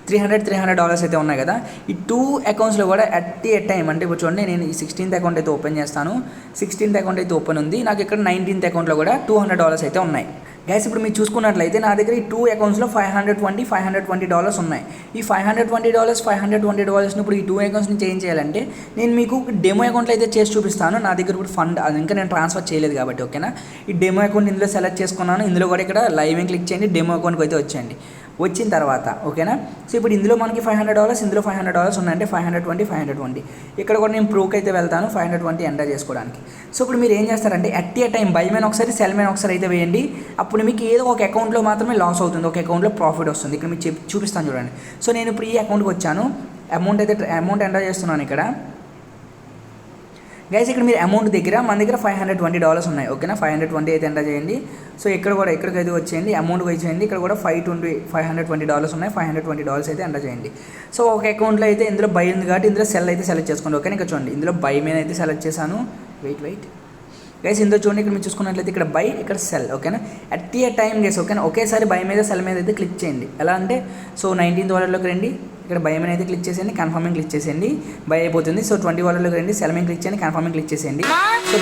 [SPEAKER 1] $300 అయితే ఉన్నాయి కదా, ఈ 2 అకౌంట్స్లో కూడా అట్ ఏ టైం అంటే ఇప్పుడు చూడండి, నేను ఈ 16th అకౌంట్ అయితే ఓపెన్ చేస్తాను. 16th అకౌంట్ అయితే ఓపెన్ ఉంది, నాకు ఇక్కడ 19th అకౌంట్లో కూడా $200 అయితే ఉన్నాయి. గైస్ ఇప్పుడు మీరు చూసుకున్నట్లయితే నా దగ్గర ఈ 2 అకౌంట్స్లో $520 ఉన్నాయి. ఈ $520 ఇప్పుడు ఈ 2 అకౌంట్స్ నుంచి ఏం చేయాలంటే, నేను మీకు డెమో అకౌంట్లో అయితే చేసి చూపిస్తాను. నా దగ్గర ఇప్పుడు ఫండ్ అది ఇంకా నేను ట్రాన్స్ఫర్ చేయలేదు కాబట్టి. ఓకేనా, ఈ డెమో అకౌంట్ ఇందులో సెలెక్ట్ చేసుకున్నాను. ఇందులో కూడా ఇక్కడ లైవ్ క్లిక్ చేయండి, డెమో అకౌంట్కి అయితే వచ్చేయండి. వచ్చిన తర్వాత ఓకేనా, సో ఇప్పుడు ఇందులో మనకి $500, ఇందులో $500 ఉన్నాయంటే 520 ఇక్కడ కూడా నేను ప్రోకి అయితే వెళ్తాను 520 ఎంటర్ చేసుకోవడానికి. సో ఇప్పుడు మీరు ఏం చేస్తారంటే at a time by man ఒకసారి సెల్ మ్యాన్ ఒకసారి అయితే వేయండి. అప్పుడు మీకు ఏదో ఒక అకౌంట్లో మాత్రమే లాస్ అవుతుంది, ఒక అకౌంట్లో ప్రాఫిట్ వస్తుంది. ఇక్కడ మీకు చూపిస్తాను చూడండి. సో నేను ఇప్పుడు ఈ అకౌంట్కి వచ్చాను, అమౌంట్ ఎంటర్ చేస్తున్నాను ఇక్కడ. గైస్ ఇక్కడ మీరు అమౌంట్ దగ్గర మన దగ్గర $520 ఉన్నాయి. ఓకేనా, 520 అయితే ఎంటర్ చేయండి. సో ఇక్కడ కూడా ఇక్కడికైతే వచ్చేయండి, అమౌంట్కి వచ్చేయండి. ఇక్కడ కూడా $520 ఉన్నాయి, $520 అయితే ఎంటర్ చేయండి. సో ఒక అకౌంట్లో అయితే ఇందులో బై ఉంది కాబట్టి ఇందులో సెల్ అయితే సెలెక్ట్ చేసుకోండి. ఓకేనా, ఇక్కడ చూడండి ఇందులో బై మీద అయితే సెలెక్ట్ చేశాను. వెయిట్ గైస్ ఇందులో చూడండి, ఇక్కడ మీరు చూసుకున్నట్లయితే ఇక్కడ బై, ఇక్కడ సెల్. ఓకేనా, అట్ ఏ టైం గైస్. ఓకేనా, ఒకేసారి బై మీద సెల్ మీద అయితే క్లిక్ చేయండి. ఎలా అంటే సో 19th వాలెట్లోకి రండి, ఇక్కడ బై మీద అయితే క్లిక్ చేసేయండి, కన్ఫర్మింగ్ క్లిక్ చేసేయండి, బై అయిపోతుంది. సో 20 వాలెట్లోకి రండి, సెల్ మీద క్లిక్ చేయండి, కన్ఫర్మింగ్ క్లిక్ చేసేయండి. సో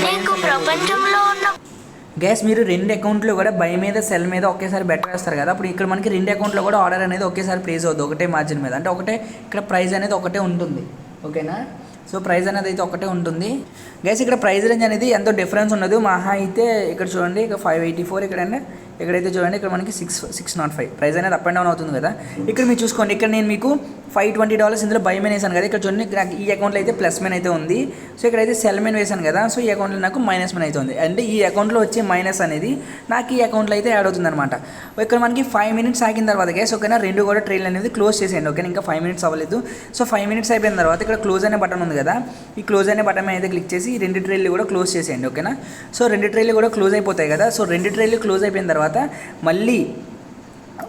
[SPEAKER 1] గ్యాస్ మీరు 2 అకౌంట్లో కూడా బై మీద సెల్ మీద ఒకేసారి బెటర్ వేస్తారు కదా, అప్పుడు ఇక్కడ మనకి 2 అకౌంట్లో కూడా ఆర్డర్ అనేది ఒకేసారి ప్లేస్ అవుతుంది, ఒకటే మార్జిన్ మీద. అంటే ఒకటే ఇక్కడ ప్రైస్ అనేది ఒకటే ఉంటుంది. ఓకేనా, సో ప్రైస్ అనేది అయితే ఒకటే ఉంటుంది గైస్. ఇక్కడ ప్రైస్ రేంజ్ అనేది ఎంతో డిఫరెన్స్ ఉండదు. మహా అయితే ఇక్కడ చూడండి, ఇక్కడ 584, ఇక్కడైతే చూడండి ఇక్కడ మనకి 605 ప్రైస్ అనేది అప్ అండ్ డౌన్ అవుతుంది కదా. ఇక్కడ మీరు చూసుకోండి, ఇక్కడ నేను మీకు $520 ఇందులో బై మెన్ వేసాను కదా. ఇక్కడ చూడండి నాకు ఈ అకౌంట్లో అయితే ప్లస్ మెన్ అయితే ఉంది. సో ఇక్కడైతే సెల్ మెన్ వేసాను కదా, సో ఈ అకౌంట్లో నాకు మైనస్ మెన్ అయితే ఉంది. అంటే ఈ అకౌంట్లో వచ్చే మైనస్ అనేది నాకు ఈ అకౌంట్లో అయితే యాడ్ అవుతుంది అనమాట. ఇక్కడ మనకి 5 minutes ఆగిన తర్వాత గైస్ ఓకేనా, 2 కూడా ట్రైల్ అనేది క్లోజ్ చేసేయండి. ఓకేనా, ఇంకా 5 minutes అవ్వలేదు. సో 5 minutes అయిపోయిన తర్వాత ఇక్కడ క్లోజ్ అనే బటన్ ఉంది కదా, ఈ క్లోజ్ అనే బటన్ మీద అయితే క్లిక్ చేసి ఈ 2 ట్రైల్లు కూడా క్లోజ్ చేసేయండి. ఓకేనా, సో 2 ట్రైల్లు కూడా క్లోజ్ అయిపోతాయి కదా. సో 2 ట్రైల్లు క్లోజ్ అయిపోయిన తర్వాత మళ్ళీ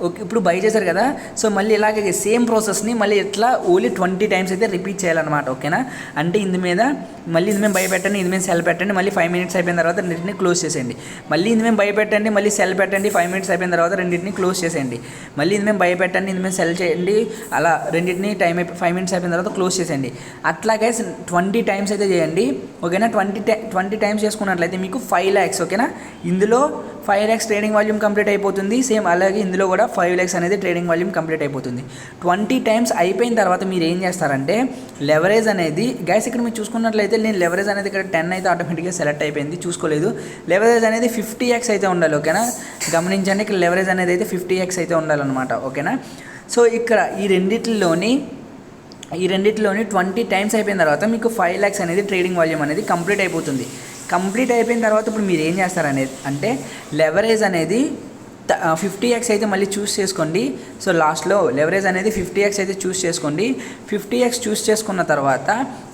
[SPEAKER 1] ఓకే, ఇప్పుడు బై చేశారు కదా, సో మళ్ళీ ఇలాగే సేమ్ ప్రాసెస్ని మళ్ళీ ఇట్లా ఓన్లీ 20 టైమ్స్ అయితే రిపీట్ చేయాలన్నమాట. ఓకేనా, అంటే ఇందు మీద మళ్ళీ ఇందు మీద బై పెట్టండి, ఇందు మీద సెల్ పెట్టండి, మళ్ళీ 5 minutes అయిపోయిన తర్వాత రెండింటిని క్లోజ్ చేసేయండి. మళ్ళీ ఇందు మీద బై పెట్టండి, మళ్ళీ సెల్ పెట్టండి, 5 minutes అయిపోయిన తర్వాత రెండింటిని క్లోజ్ చేసేయండి. మళ్ళీ ఇందు మీద బై పెట్టండి, ఇందు మీద సెల్ చేయండి, అలా రెండింటిని 5 minutes అయిపోయిన తర్వాత క్లోజ్ చేసేయండి. అట్లాగే 20 టైమ్స్ అయితే చేయండి. ఓకేనా, 20 టైమ్స్ చేసుకున్నట్లయితే మీకు 5 lakhs. ఓకేనా, ఇందులో 5 lakhs ట్రేడింగ్ వాల్యూమ్ కంప్లీట్ అయిపోతుంది. సేమ్ అలాగే ఇందులో కూడా 5 lakhs అనేది ట్రేడింగ్ వాల్యూమ్ కంప్లీట్ అయిపోతుంది. 20 టైమ్స్ అయిపోయిన తర్వాత మీరు ఏం చేస్తారంటే లెవరేజ్ అనేది గైస్ ఇక్కడ మీరు చూసుకున్నట్లయితే నేను లెవరేజ్ అనేది ఇక్కడ 10 అయితే ఆటోమేటిక్గా సెలెక్ట్ అయిపోయింది, చూసుకోలేదు. లెవరేజ్ అనేది 50x అయితే ఉండాలి. ఓకేనా, గమనించండి, ఇక్కడ లెవరేజ్ అనేది అయితే 50x అయితే ఉండాలన్నమాట. ఓకేనా, సో ఇక్కడ ఈ రెండిట్లోని 20 టైమ్స్ అయిపోయిన తర్వాత మీకు 5 lakhs అనేది ట్రేడింగ్ వాల్యూమ్ అనేది కంప్లీట్ అయిపోతుంది. కంప్లీట్ అయిపోయిన తర్వాత ఇప్పుడు మీరు ఏం చేస్తారనేది అంటే లెవరేజ్ అనేది 50x అయితే మళ్ళీ చూస్ చేసుకోండి. సో లాస్ట్లో లెవరేజ్ అనేది 50x అయితే చూస్ చేసుకోండి. 50x చూస్ చేసుకున్న తర్వాత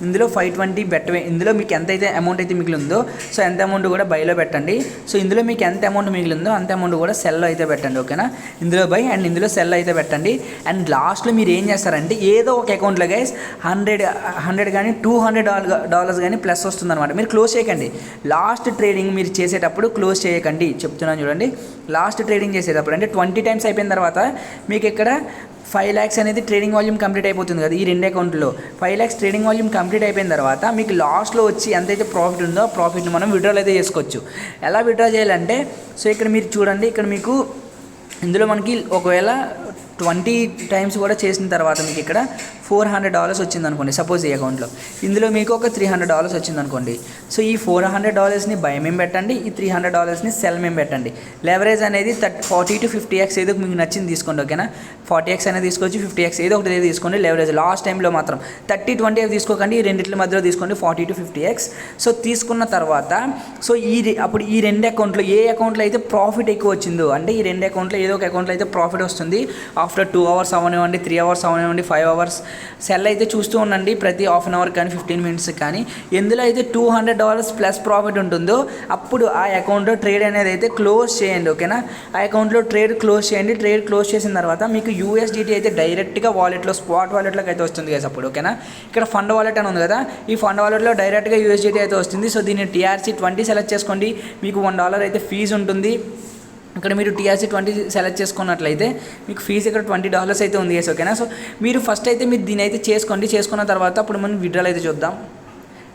[SPEAKER 1] ఇందులో 520 ఇందులో మీకు ఎంతైతే అమౌంట్ అయితే మిగిలిందో సో ఎంత అమౌంట్ కూడా బైలో పెట్టండి. సో ఇందులో మీకు ఎంత అమౌంట్ మిగిలిందో అంత అమౌంట్ కూడా సెల్లో అయితే పెట్టండి. ఓకేనా, ఇందులో బై అండ్ ఇందులో సెల్ అయితే పెట్టండి. అండ్ లాస్ట్లో మీరు ఏం చేస్తారంటే ఏదో ఒక అకౌంట్లో గైస్ 100 కానీ $200 కానీ ప్లస్ వస్తుంది అనమాట. మీరు క్లోజ్ చేయకండి, లాస్ట్ ట్రేడింగ్ మీరు చేసేటప్పుడు క్లోజ్ చేయకండి, చెప్తున్నాను చూడండి. లాస్ట్ ట్రేడింగ్ చేసేటప్పుడు అంటే 20 టైమ్స్ అయిపోయిన తర్వాత మీకు ఇక్కడ 5 lakhs అనేది ట్రేడింగ్ వాల్యూమ్ కంప్లీట్ అయిపోతుంది కదా ఈ రెండు అకౌంట్లో. 5 lakhs ట్రేడింగ్ వాల్యూమ్ కంప్లీట్ అయిపోయిన తర్వాత మీకు లాస్ట్లో వచ్చి ఎంతైతే ప్రాఫిట్ ఉందో ఆ ప్రాఫిట్ని మనం విత్డ్రాల్ అయితే చేసుకోవచ్చు. ఎలా విత్డ్రా చేయాలంటే సో ఇక్కడ మీరు చూడండి, ఇక్కడ మీకు ఇందులో మనకి ఒకవేళ 20 టైమ్స్ కూడా చేసిన తర్వాత మీకు ఇక్కడ $400 వచ్చింది అనుకోండి సపోజ్ ఈ అకౌంట్లో. ఇందులో మీకు ఒక $300 వచ్చింది అనుకోండి. సో ఈ $400ని బై మేము పెట్టండి, ఈ $300ని సెల్ మేము పెట్టండి. లెవరేజ్ అనేది 40 to 50x ఏదో మీకు నచ్చింది తీసుకోండి. ఓకేనా, 40x అనేది తీసుకోవచ్చు, 50x ఏదో ఒకటి తీసుకోండి. లెవరేజ్ లాస్ట్ టైంలో మాత్రం 30-20 తీసుకోకండి, ఈ రెండింటి మధ్యలో తీసుకోండి 40 to 50x. సో తీసుకున్న తర్వాత సో అప్పుడు ఈ రెండు అకౌంట్లో ఏ అకౌంట్లో అయితే ప్రాఫిట్ ఎక్కువ వచ్చిందో అంటే ఈ రెండు అకౌంట్లో ఏదో ఒక అకౌంట్లో అయితే ప్రాఫిట్ వస్తుంది. ఆఫ్టర్ 2 hours అవనివ్వండి, 3 hours అవనివ్వండి, 5 hours సెల్ అయితే చూస్తూ ఉండండి ప్రతి హాఫ్ అన్ అవర్ కానీ 15 minutes కానీ. ఎందులో అయితే $200 ప్లస్ ప్రాఫిట్ ఉంటుందో అప్పుడు ఆ అకౌంట్లో ట్రేడ్ అనేది అయితే క్లోజ్ చేయండి. ఓకేనా, ఆ అకౌంట్లో ట్రేడ్ క్లోజ్ చేయండి. ట్రేడ్ క్లోజ్ చేసిన తర్వాత మీకు USDT అయితే డైరెక్ట్గా వాలెట్లో స్పాట్ వాలెట్లోకి అయితే వస్తుంది కదా అప్పుడు. ఓకేనా, ఇక్కడ ఫండ్ వాలెట్ అని ఉంది కదా, ఈ ఫండ్ వాలెట్లో డైరెక్ట్గా USDT అయితే వస్తుంది. సో దీన్ని TRC20 సెలెక్ట్ చేసుకోండి, మీకు $1 అయితే ఫీజు ఉంటుంది. ఇక్కడ మీరు TRC20 సెలెక్ట్ చేసుకున్నట్లయితే మీకు ఫీజు ఇక్కడ $20 అయితే ఉంది. ఓకేనా, సో మీరు ఫస్ట్ అయితే మీరు దీని అయితే చేసుకున్న తర్వాత అప్పుడు మనం విత్డ్రాల్ అయితే చూద్దాం.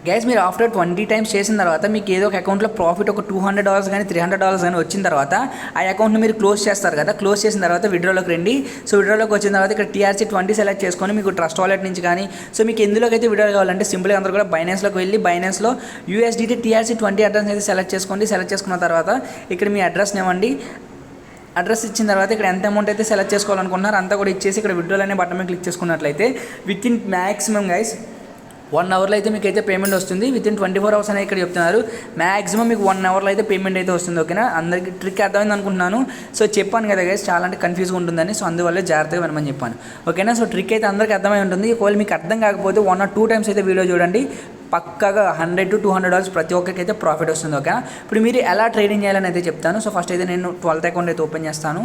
[SPEAKER 1] గైస్ మీరు ఆఫ్టర్ 20 టైమ్స్ చేసిన తర్వాత మీకు ఏదో ఒక అకౌంట్లో ప్రాఫిట్ ఒక $200 కానీ $300 కానీ వచ్చిన తర్వాత ఆ అకౌంట్ని మీరు క్లోజ్ చేస్తారు కదా. క్లోజ్ చేసిన తర్వాత విత్డ్రాలోకి రండి. సో విత్డ్రాలోకి వచ్చిన తర్వాత ఇక్కడ TRC20 సెలెక్ట్ చేసుకొని మీకు ట్రస్ట్ వాలెట్ నుంచి కానీ సో మీకు ఎందులోకి అయితే విత్డ్రా కావాలంటే సింపుల్గా అందరూ కూడా బైనాన్స్లోకి వెళ్ళి బైనాన్స్లో USDT TRC20 అడ్రస్ అయితే సెలెక్ట్ చేసుకోండి. సెలెక్ట్ చేసుకున్న తర్వాత ఇక్కడ మీ అడ్రస్ని ఇవ్వండి. అడ్రస్ ఇచ్చిన తర్వాత ఇక్కడ ఎంత అమౌంట్ అయితే సెలెక్ట్ చేసుకోవాలనుకుంటున్నారు అంతా కూడా ఇచ్చేసి ఇక్కడ విత్డ్రాల్ అనే బటన్ మీద క్లిక్ చేసుకున్నట్లయితే విత్ ఇన్ మ్యాక్సిమం గైస్ 1 hourలో అయితే మీకు అయితే పేమెంట్ వస్తుంది. విత్ ఇన్ 24 hours అనేది ఇక్కడ చెప్తున్నారు. మ్యాక్సిమం మీకు 1 hourలో అయితే పేమెంట్ అయితే వస్తుంది. ఓకేనా, అందరికీ ట్రిక్ అర్థమైంది అనుకుంటున్నాను. సో చెప్పాను కదా గైస్ చాలా అంటే కన్ఫ్యూజ్గా ఉంటుందని, సో అందువల్ల జాగ్రత్తగా వినమని చెప్పాను. ఓకేనా, సో ట్రిక్ అయితే అందరికీ అర్థమై ఉంటుంది. ఒకవేళ మీకు అర్థం కాకపోతే 1 or 2 times అయితే వీడియో చూడండి, పక్కాగా $100 to $200 ప్రతి ఒక్కరికి అయితే ప్రాఫిట్ వస్తుంది. ఓకేనా, ఇప్పుడు మీరు ఎలా ట్రేడింగ్ చేయాలని అయితే చెప్తాను. సో ఫస్ట్ అయితే నేను 12th అకౌంట్ అయితే ఓపెన్ చేస్తాను.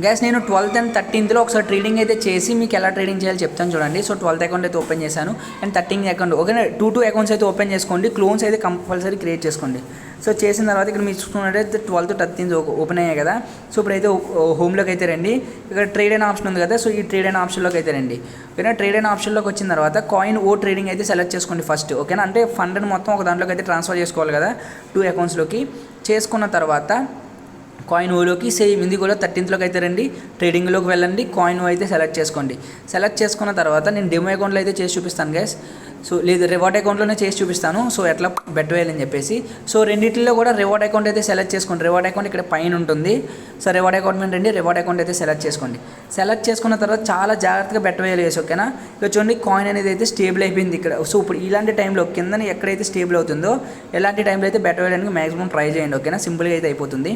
[SPEAKER 1] గైస్ నేను 12th and 13thలో ఒకసారి ట్రేడింగ్ అయితే చేసి మీకు ఎలా ట్రేడింగ్ చేయాలో చెప్తాను చూడండి. సో 12th అకౌంట్ అయితే ఓపెన్ చేశాను అండ్ 13th అకౌంట్. ఓకేనా, 2 అకౌంట్స్ అయితే ఓపెన్ చేసుకోండి. క్లోన్స్ అయితే కంపల్సరీ క్రియేట్ చేసుకోండి. సో చేసిన తర్వాత ఇక్కడ మీరు చూసుకున్నట్టయితే 12th 13th ఓపెన్ అయ్యాయి కదా. సో ఇప్పుడైతే హోమ్లోకి అయితే రండి. ఇక్కడ ట్రేడ్ అనే ఆప్షన్ ఉంది కదా, సో ఈ ట్రేడ్ అనే ఆప్షన్లోకి అయితే రండి. ఓకేనా, ట్రేడ్ అనే ఆప్షన్లోకి వచ్చిన తర్వాత కాయిన్ ట్రేడింగ్ అయితే సెలెక్ట్ చేసుకోండి ఫస్ట్. ఓకేనా, అంటే ఫండ్ని మొత్తం ఒక దాంట్లోకి అయితే ట్రాన్స్ఫర్ చేసుకోవాలి కదా 2 అకౌంట్స్లోకి. చేసుకున్న తర్వాత కాయిన్ ఓలోకి సేమ్ ఇది కూడా 13thలోకి అయితే రండి. ట్రేడింగ్లోకి వెళ్ళండి, కాయిన్ అయితే సెలెక్ట్ చేసుకోండి. సెలెక్ట్ చేసుకున్న తర్వాత నేను డెమో అకౌంట్లో అయితే చేసి చూపిస్తాను గైస్. సో లేదు రివార్డ్ అకౌంట్లోనే చేసి చూపిస్తాను. సో ఎట్లా బెట్ వేయాలని చెప్పేసి. సో రెండింటిలో కూడా రివార్డ్ అకౌంట్ అయితే సెలెక్ట్ చేసుకోండి. రివార్డ్ అకౌంట్ ఇక్కడ పైన ఉంటుంది. సో రివార్డ్ అకౌంట్ మీద రండి, రివార్డ్ అకౌంట్ అయితే సెలెక్ట్ చేసుకోండి. సెలెక్ట్ చేసుకున్న తర్వాత చాలా జాగ్రత్తగా బెట్ వేయాలి వేసి. ఓకేనా, ఇక్కడ చూడండి కాయిన్ అనేది అయితే స్టేబుల్ అయిపోయింది ఇక్కడ. సో ఇప్పుడు ఇలాంటి టైంలో కింద ఎక్కడైతే స్టేబుల్ అవుతుందో ఎలాంటి టైంలో అయితే బెట్ వేయడానికి మ్యాక్సిమం ట్రై చేయండి. ఓకేనా, సింపుల్గా అయితే అయిపోతుంది.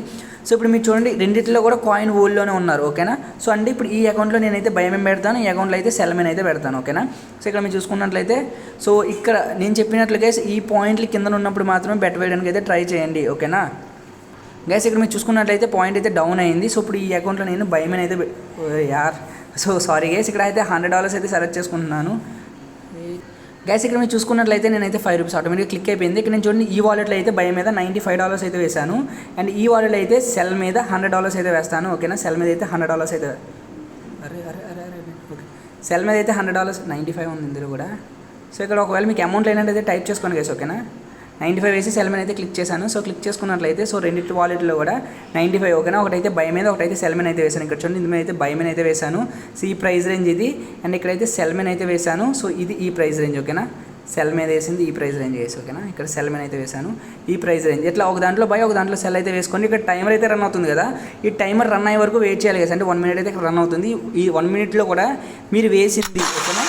[SPEAKER 1] సో ఇప్పుడు మీరు చూడండి రెండింటిలో కూడా కాయిన్ ఓల్లోనే ఉన్నారు. ఓకేనా, సో అంటే ఇప్పుడు ఈ అకౌంట్లో నేనైతే భయం పెడతాను, ఈ అకౌంట్లో అయితే సెల్మెన్ అయితే పెడతాను. ఓకేనా, సో ఇక్కడ మీరు చూసుకున్నట్లయితే సో ఇక్కడ నేను చెప్పినట్లుగా ఈ పాయింట్లు కింద ఉన్నప్పుడు మాత్రమే బెట్ వేయడానికి అయితే ట్రై చేయండి. ఓకేనా, గైస్ ఇక్కడ మీరు చూసుకున్నట్లయితే పాయింట్ అయితే డౌన్ అయింది. సో ఇప్పుడు ఈ అకౌంట్లో నేను బైమెన్ అయితే యార్ సో సారీ గైస్, ఇక్కడ అయితే $100 అయితే సెలెక్ట్ చేసుకుంటున్నాను. గైస్ ఇక్కడ మీరు చూసుకున్నట్లయితే నేనైతే ₹5 ఆటోమేటిక్గా క్లిక్ అయిపోయింది. ఇక్కడ నేను చూడండి ఈ వాలెట్లో అయితే బై మీద $95 అయితే వేశాను. అండ్ ఈ వాలెట్లో అయితే సెల్ మీద $100 అయితే వేస్తాను. ఓకేనా, సెల్ మీద అయితే $100 అయితే అరే అరే అరే అరే ఓకే, సెల్ మీద అయితే $100 95 ఉంది ఇందులో కూడా. సో ఇక్కడ ఒకవేళ మీకు అమౌంట్ లేనట్టయితే టైప్ చేసుకోండి గైస్. ఓకేనా, 95 వేసి సెల్ మీద అయితే క్లిక్ చేశాను. సో క్లిక్ చేసుకున్నట్లయితే సో రెండింటి వాలెట్లో కూడా 95. ఓకేనా, ఒకటైతే బై మీద ఒకటైతే సెల్ మీద అయితే వేసాను. ఇక్కడ చూడండి ఇందులో అయితే బై మీద అయితే వేసాను. సో ఈ ప్రైస్ రేంజ్ ఇది. అండ్ ఇక్కడైతే సెల్ మీద అయితే వేసాను. సో ఇది ఈ ప్రైస్ రేంజ్. ఓకేనా, సెల్ మీద వేసింది ఈ ప్రైస్ రేంజ్ వేసి. ఓకేనా, ఇక్కడ సెల్ మీద అయితే వేసాను ఈ ప్రైస్ రేంజ్. ఇట్లా ఒక దాంట్లో బై ఒక దాంట్లో సెల్ అయితే వేసుకోండి. ఇక్కడ టైమర్ అయితే రన్ అవుతుంది కదా, ఈ టైమర్ రన్ అయ్యే వరకు వెయిట్ చేయాలి కదా. అంటే 1 మినిట్ అయితే ఇక్కడ రన్ అవుతుంది. ఈ 1 మినిట్లో కూడా మీరు వేసింది ఓకేనా,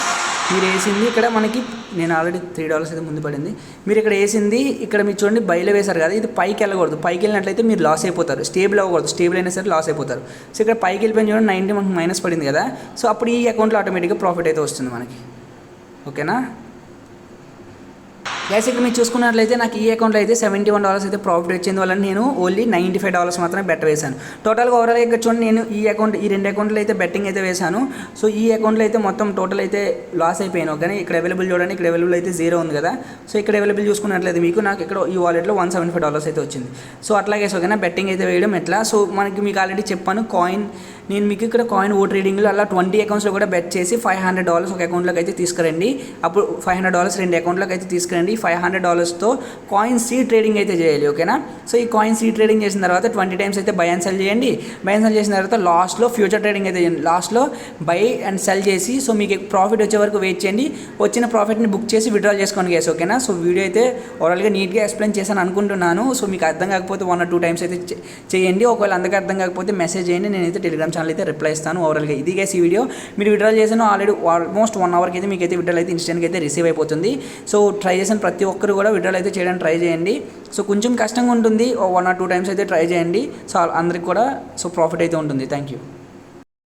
[SPEAKER 1] మీరు వేసింది ఇక్కడ మనకి నేను ఆల్రెడీ $3 అయితే ముందు పడింది. మీరు ఇక్కడ వేసింది ఇక్కడ మీరు చూడండి బైలో వేశారు కదా, ఇది పైకి వెళ్ళకూడదు. పైకి వెళ్ళినట్లయితే మీరు లాస్ అయిపోతారు. స్టేబుల్ అవ్వకూడదు, స్టేబుల్ అయినా సరే లాస్ అయిపోతారు. సో ఇక్కడ పైకి వెళ్ళిపోయిన చూడండి 90 మనకు మైనస్ పడింది కదా. సో అప్పుడు ఈ అకౌంట్లో ఆటోమేటిక్గా ప్రాఫిట్ అయితే వస్తుంది మనకి. ఓకేనా గైస్ ఇక్కడ మీరు చూసుకున్నట్లయితే నాకు ఈ అకౌంట్లో అయితే $71 అయితే ప్రాఫిట్ వచ్చింది. వల్ల నేను ఓన్లీ $95 మాత్రమే బెట్ వేశాను. టోటల్గా ఓవరాల్గా ఇక్కడ చూడండి నేను ఈ రెండు అకౌంట్లో అయితే బెట్టింగ్ అయితే వేశాను. సో ఈ అకౌంట్లో అయితే మొత్తం టోటల్ అయితే లాస్ అయిపోయాను. ఓకే, ఇక్కడ అవైలబుల్ చూడండి, ఇక్కడ అవైలబుల్ అయితే 0 ఉంది కదా. సో ఇక్కడ అవైలబుల్ చూసుకున్నట్లయితే మీకు నాకు ఇక్కడ ఈ వాలెట్లో $175 అయితే వచ్చింది. సో అట్లాగే ఓకేనా, బెట్టింగ్ అయితే వేయడం ఎట్లా. సో మీకు ఆల్రెడీ చెప్పాను కాయిన్, నేను మీకు ఇక్కడ కాయిన్ ఓ ట్రేడింగ్లో అలా 20 అకౌంట్స్లో కూడా బెట్ చేసి $500 ఒక అకౌంట్లోకి అయితే తీసుకురండి. అప్పుడు $500 రెండు అకౌంట్లోకి అయితే తీసుకురండి. $500తో కాయిన్ సీడ్ ట్రేడింగ్ అయితే చేయాలి. ఓకేనా, సో ఈ కాయిన్ సీడ్ ట్రేడింగ్ చేసిన తర్వాత 20 టైమ్స్ అయితే బై అండ్ సెల్ చేయండి. బై అండ్ సెల్ చేసిన తర్వాత లాస్ట్లో ఫ్యూచర్ ట్రేడింగ్ అయితే చేయండి. లాస్ట్లో బై అండ్ సెల్ చేసి సో మీకు ప్రాఫిట్ వచ్చే వరకు వెయిట్ చేయండి. వచ్చిన ప్రాఫిట్ని బుక్ చేసి విత్డ్రాల్ చేసుకోండి గైస్. ఓకేనా, సో వీడియో అయితే ఓవరాల్గా నీట్గా ఎక్స్ప్లెయిన్ చేశాను అనుకుంటున్నాను. సో మీకు అర్థం కాకపోతే 1 or 2 టైమ్స్ అయితే చేయండి. ఒకవేళ అందరికీ అర్థం కాకపోతే మెసేజ్ చేయండి, నేనైతే టెలిగ్రామ్ ఛానల్ అయితే రిప్లై ఇస్తాను. ఓవరాల్గా ఇది గైస్ ఈ వీడియో. మీరు విత్డ్రాల్ చేసాను ఆల్రెడీ ఆల్మోస్ట్ 1 అవర్కి అయితే మీకు అయితే విత్డ్రాల్ అయితే ఇన్స్టెంట్గా అయితే రిసీవ్ అయిపోతుంది. సో ట్రై చేసిన ప్రతి ఒక్కరు కూడా విత్డ్రాల్ అయితే చేయడానికి ట్రై చేయండి. సో కొంచెం కష్టంగా ఉంటుంది, 1 or 2 టైమ్స్ అయితే ట్రై చేయండి. సో అందరికి కూడా సో ప్రాఫిట్ అయితే ఉంటుంది. Thank you.